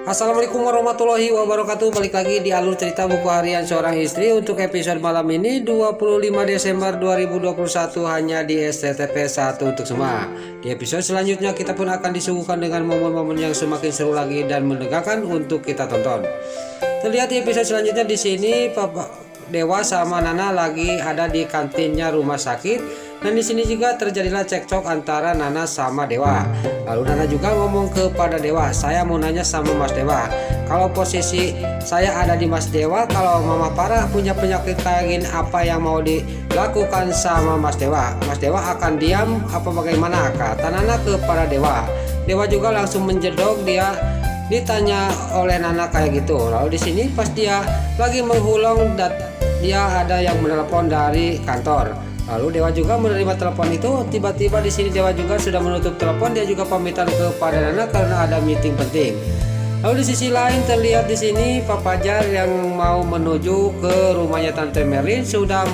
Assalamualaikum warahmatullahi wabarakatuh. Balik lagi di alur cerita buku harian seorang istri. Untuk episode malam ini 25 Desember 2021 hanya di SCTP 1 untuk semua. Di episode selanjutnya kita pun akan disuguhkan dengan momen-momen yang semakin seru lagi dan menegangkan untuk kita tonton. Terlihat di episode selanjutnya di sini Papa Dewa sama Nana lagi ada di kantinnya rumah sakit. Dan di sini juga terjadilah cekcok antara Nana sama Dewa. Lalu Nana juga ngomong kepada Dewa, saya mau nanya sama Mas Dewa, kalau posisi saya ada di Mas Dewa, kalau Mama Parah punya penyakit kayak gini, apa yang mau dilakukan sama Mas Dewa? Mas Dewa akan diam apa bagaimana? Kata Nana kepada Dewa. Dewa juga langsung menjedok, dia ditanya oleh Nana kayak gitu. Lalu di sini pas dia lagi menghulung, dia ada yang menelpon dari kantor. Lalu Dewa juga menerima telepon itu. Tiba-tiba di sini Dewa juga sudah menutup telepon. Dia juga pamitan kepada Nana karena ada meeting penting. Lalu di sisi lain terlihat di sini Pak Fajar yang mau menuju ke rumahnya Tante Merlin sudah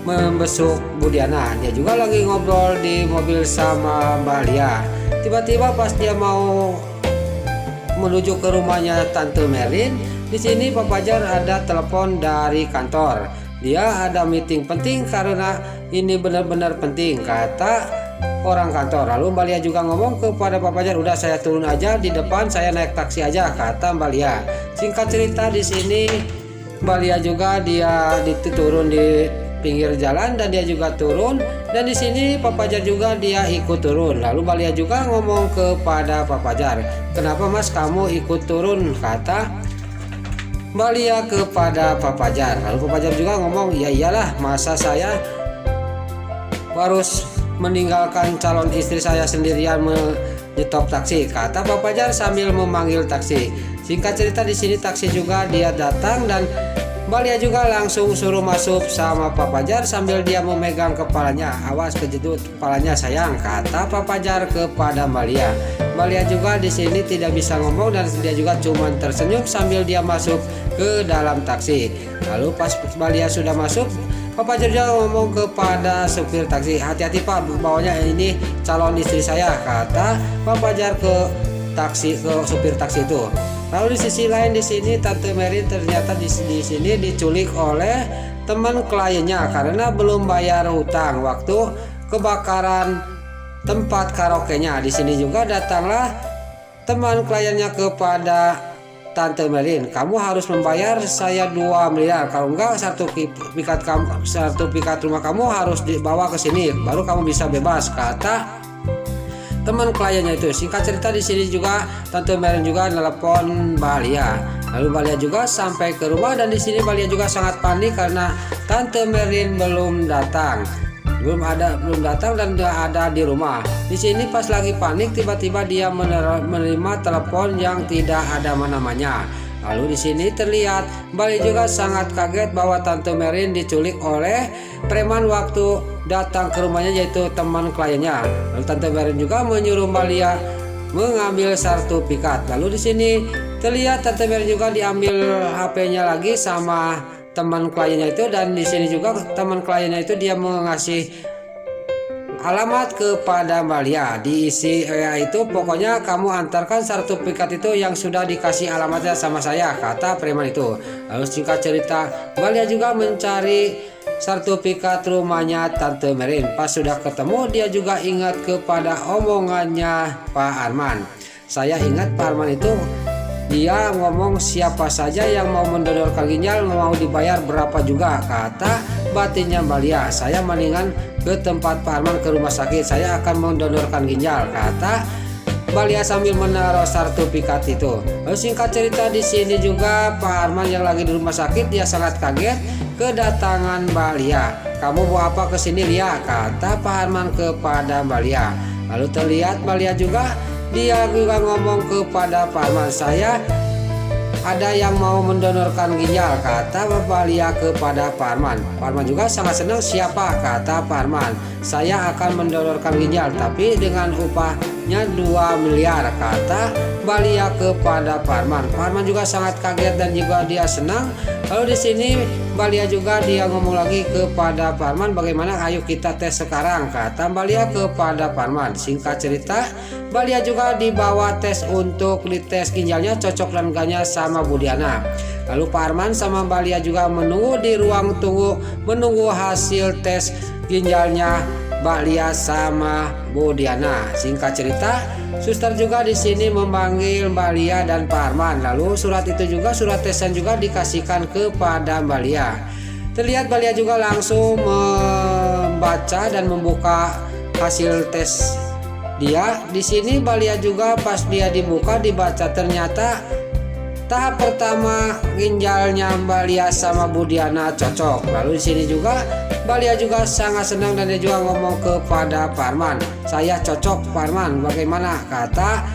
membesuk Bu Diana. Dia juga lagi ngobrol di mobil sama Mbak Lia. Tiba-tiba pas dia mau menuju ke rumahnya Tante Merlin, di sini Pak Fajar ada telepon dari kantor. Dia ada meeting penting karena ini benar-benar penting, kata orang kantor. Lalu Mbak Lia juga ngomong kepada Pak Fajar, udah saya turun aja di depan, saya naik taksi aja, kata Mbak Lia. Singkat cerita di sini Mbak Lia juga dia turun di pinggir jalan dan dia juga turun, dan di sini Pak Fajar juga dia ikut turun. Lalu Mbak Lia juga ngomong kepada Pak Fajar, kenapa Mas kamu ikut turun, kata Mbak Lia kepada Pak Fajar. Lalu Pak Fajar juga ngomong, ya iyalah, masa saya harus meninggalkan calon istri saya sendirian menyetop taksi, kata Pak Fajar sambil memanggil taksi. Singkat cerita di sini taksi juga dia datang dan Mbak Lia juga langsung suruh masuk sama Pak Fajar sambil dia memegang kepalanya. Awas kejedut kepalanya sayang, kata Pak Fajar kepada Mbak Lia. Mbak Lia juga di sini tidak bisa ngomong dan dia juga cuma tersenyum sambil dia masuk ke dalam taksi. Lalu pas Mbak Lia sudah masuk, Pak Fajar juga ngomong kepada supir taksi, hati-hati Pak, bawanya ini calon istri saya, kata Pak Fajar ke supir taksi itu. Lalu di sisi lain di sini Tante Merlin ternyata di sini diculik oleh teman kliennya karena belum bayar hutang waktu kebakaran tempat karaoke-nya. Di sini juga datanglah teman kliennya kepada Tante Merlin, kamu harus membayar saya 2 miliar, kalau enggak sertifikat rumah kamu harus dibawa ke sini baru kamu bisa bebas, kata teman kliennya itu. Singkat cerita di sini juga Tante Merlin juga nelpon Mbak Lia. Lalu Mbak Lia juga sampai ke rumah dan di sini Mbak Lia juga sangat panik karena Tante Merlin belum datang dan tidak ada di rumah. Di sini pas lagi panik tiba-tiba dia menerima telepon yang tidak ada namanya. Lalu di sini terlihat Mbak Lia juga sangat kaget bahwa Tante Merlin diculik oleh preman waktu datang ke rumahnya, yaitu teman kliennya. Lalu Tante Merlin juga menyuruh Mbak Lia mengambil sertifikat. Lalu di sini terlihat Tante Merlin juga diambil HP-nya lagi sama teman kliennya itu, dan di sini juga teman kliennya itu dia mengasih alamat kepada Mbak Lia, diisi itu pokoknya kamu antarkan sertifikat itu yang sudah dikasih alamatnya sama saya, kata preman itu. Lalu singkat cerita Mbak Lia juga mencari sertifikat rumahnya Tante Merlin. Pas sudah ketemu dia juga ingat kepada omongannya Pak Arman. Saya ingat Pak Arman itu dia ngomong siapa saja yang mau mendonorkan ginjal mau dibayar berapa juga, kata batinnya Mbak Lia. Saya mendingan ke tempat Pak Arman ke rumah sakit, saya akan mendonorkan ginjal, kata Mbak Lia sambil menaruh sertifikat itu. Lalu singkat cerita di sini juga Pak Arman yang lagi di rumah sakit dia sangat kaget kedatangan Mbak Lia. Kamu mau apa ke sini Lia, kata Pak Arman kepada Mbak Lia. Lalu terlihat Mbak Lia juga dia juga ngomong kepada Pak Arman, saya ada yang mau mendonorkan ginjal, kata Mbak Lia kepada Pak Arman. Pak Arman juga sangat senang. Siapa, kata Pak Arman, saya akan mendonorkan ginjal tapi dengan upahnya 2 miliar, kata Mbak Lia kepada Pak Arman. Pak Arman juga sangat kaget dan juga dia senang. Lalu di sini Balia juga dia ngomong lagi kepada Pak Arman, bagaimana ayo kita tes sekarang, kata Balia kepada Pak Arman. Singkat cerita, Balia juga dibawa tes untuk dites ginjalnya cocok dan enggaknya sama Bu Diana. Lalu Pak Arman sama Balia juga menunggu di ruang tunggu menunggu hasil tes ginjalnya Balia sama Bu Diana. Singkat cerita, suster juga di sini memanggil Balia dan Pak Arman. Lalu surat itu juga, surat tesan juga dikasihkan kepada Balia. Terlihat Balia juga langsung membaca dan membuka hasil tes dia. Di sini Balia juga pas dia dibaca ternyata tahap pertama ginjalnya Balia sama Bu Diana cocok. Lalu di sini juga Balia juga sangat senang dan dia juga ngomong kepada Pak Arman, saya cocok Pak Arman, bagaimana, kata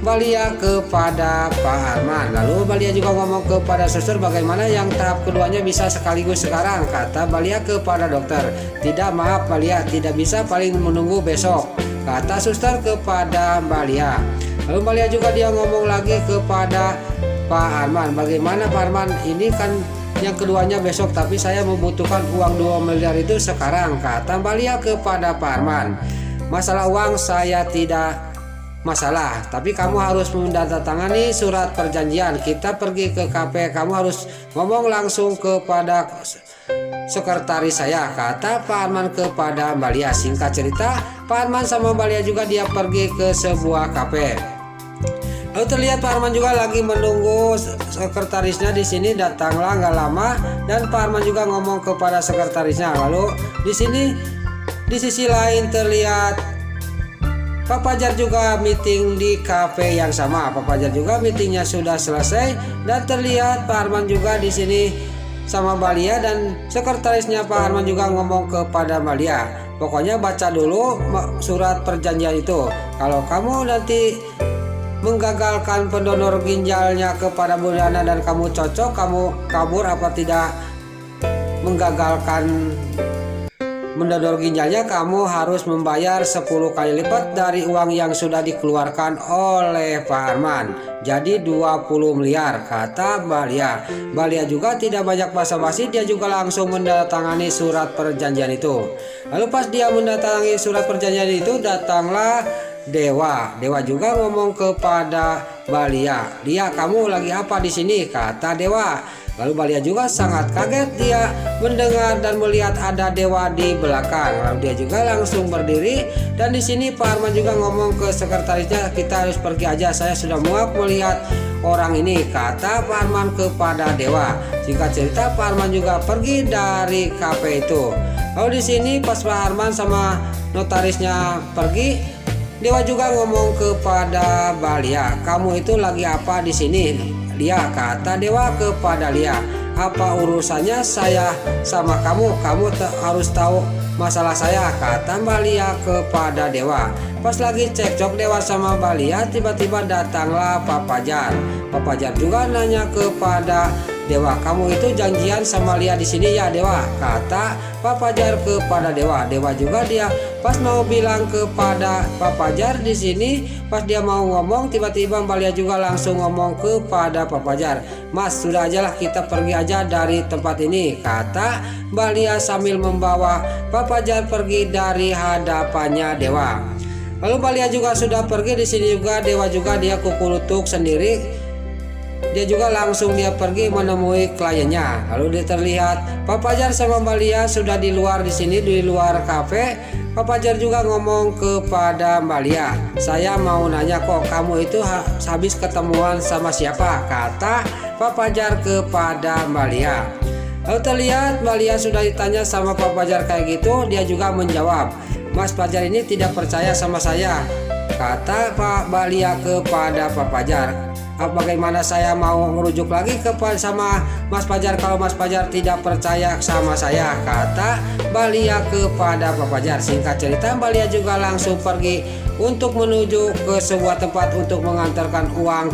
Balia kepada Pak Arman. Lalu Balia juga ngomong kepada suster, bagaimana yang tahap keduanya bisa sekaligus sekarang, kata Balia kepada dokter. Tidak, maaf Balia, tidak bisa, paling menunggu besok, kata suster kepada Balia. Lalu Balia juga dia ngomong lagi kepada Pak Arman, bagaimana Pak Arman, ini kan yang keduanya besok, tapi saya membutuhkan uang 2 miliar itu sekarang, kata Balia kepada Pak Arman. Masalah uang saya tidak masalah, tapi kamu harus menandatangani surat perjanjian. Kita pergi ke kafe, kamu harus ngomong langsung kepada sekretaris saya, kata Pak Arman kepada Balia. Singkat cerita, Pak Arman sama Balia juga dia pergi ke sebuah kafe. Lalu terlihat Pak Arman juga lagi menunggu sekretarisnya. Di sini datanglah nggak lama dan Pak Arman juga ngomong kepada sekretarisnya. Lalu di sini di sisi lain terlihat Pak Fajar juga meeting di kafe yang sama. Pak Fajar juga meetingnya sudah selesai dan terlihat Pak Arman juga di sini sama Balia dan sekretarisnya Pak Arman juga ngomong kepada Balia, pokoknya baca dulu surat perjanjian itu. Kalau kamu nanti menggagalkan pendonor ginjalnya kepada Bu Diana dan kamu cocok, kamu kabur apa tidak menggagalkan mendonor ginjalnya, kamu harus membayar 10 kali lipat dari uang yang sudah dikeluarkan oleh Pak Arman, jadi 20 miliar, kata Balia. Balia juga tidak banyak basa-basi, dia juga langsung mendatangani surat perjanjian itu. Lalu pas dia mendatangi surat perjanjian itu, datanglah Dewa. Dewa juga ngomong kepada Balia, "Dia, kamu lagi apa di sini?" kata Dewa. Lalu Balia juga sangat kaget dia mendengar dan melihat ada Dewa di belakang. Lalu dia juga langsung berdiri dan di sini Pak Arman juga ngomong ke sekretarisnya, "Kita harus pergi aja, saya sudah muak melihat orang ini," kata Pak Arman kepada Dewa. Singkat cerita, Pak Arman juga pergi dari kafe itu. Lalu di sini pas Pak Arman sama notarisnya pergi, Dewa juga ngomong kepada Balia, "Kamu itu lagi apa di sini?" "Lia," kata Dewa kepada Lia. "Apa urusannya saya sama kamu? Kamu harus tahu masalah saya," kata Balia kepada Dewa. Pas lagi cekcok Dewa sama Balia, tiba-tiba datanglah Pak Fajar. Pak Fajar juga nanya kepada Dewa, "Kamu itu janjian sama Lia di sini ya, Dewa?" kata Pak Fajar kepada Dewa. Dewa juga dia pas mau bilang kepada Pak Fajar di sini, pas dia mau ngomong, tiba-tiba Balia juga langsung ngomong kepada Pak Fajar, "Mas, sudah aja lah, kita pergi aja dari tempat ini," kata Balia sambil membawa Pak Fajar pergi dari hadapannya Dewa. Lalu Balia juga sudah pergi. Di sini juga Dewa juga dia kukurutuk sendiri. Dia juga langsung dia pergi menemui kliennya. Lalu dia terlihat Pak Fajar sama Balia sudah di luar di sini di luar kafe. Pak Fajar juga ngomong kepada Balia, "Saya mau nanya kok, kamu itu habis ketemuan sama siapa?" kata Pak Fajar kepada Balia. Lalu terlihat Balia sudah ditanya sama Pak Fajar kayak gitu, dia juga menjawab, "Mas Fajar ini tidak percaya sama saya," kata Pak Balia kepada Pak Fajar. "Bagaimana saya mau merujuk lagi sama Mas Fajar kalau Mas Fajar tidak percaya sama saya," kata Balia kepada Pak Fajar. Singkat cerita, Balia juga langsung pergi untuk menuju ke sebuah tempat untuk mengantarkan uang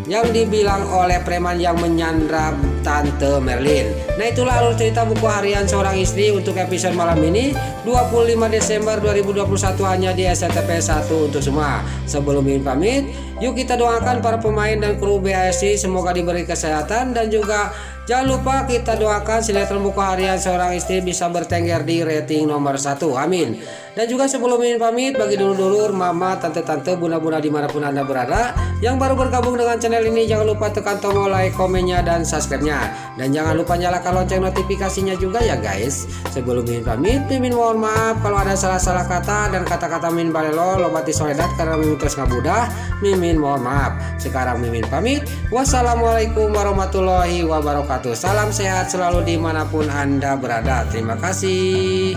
yang dibilang oleh preman yang menyandra Tante Merlin. Nah itulah alur cerita buku harian seorang istri untuk episode malam ini 25 Desember 2021 hanya di SCTP 1 untuk semua. Sebelum Mimin pamit, yuk kita doakan para pemain dan kru BASI semoga diberi kesehatan, dan juga jangan lupa kita doakan sinetron buku harian seorang istri bisa bertengger di rating nomor 1. Amin. Dan juga sebelum Mimin pamit, bagi dulur-dulur, mama, tante-tante, bunda-bunda dimanapun Anda berada yang baru bergabung dengan channel ini, jangan lupa tekan tombol like, komennya, dan subscribe-nya. Dan jangan lupa nyalakan lonceng notifikasinya juga ya guys. Sebelum Mimin pamit, Mimin mohon maaf kalau ada salah-salah kata dan kata-kata Mimin balelo lobati soledat karena Mimin terus ngabudah. Mimin mohon maaf. Sekarang Mimin pamit. Wassalamualaikum warahmatullahi wabarakatuh. Salam sehat selalu dimanapun Anda berada. Terima kasih.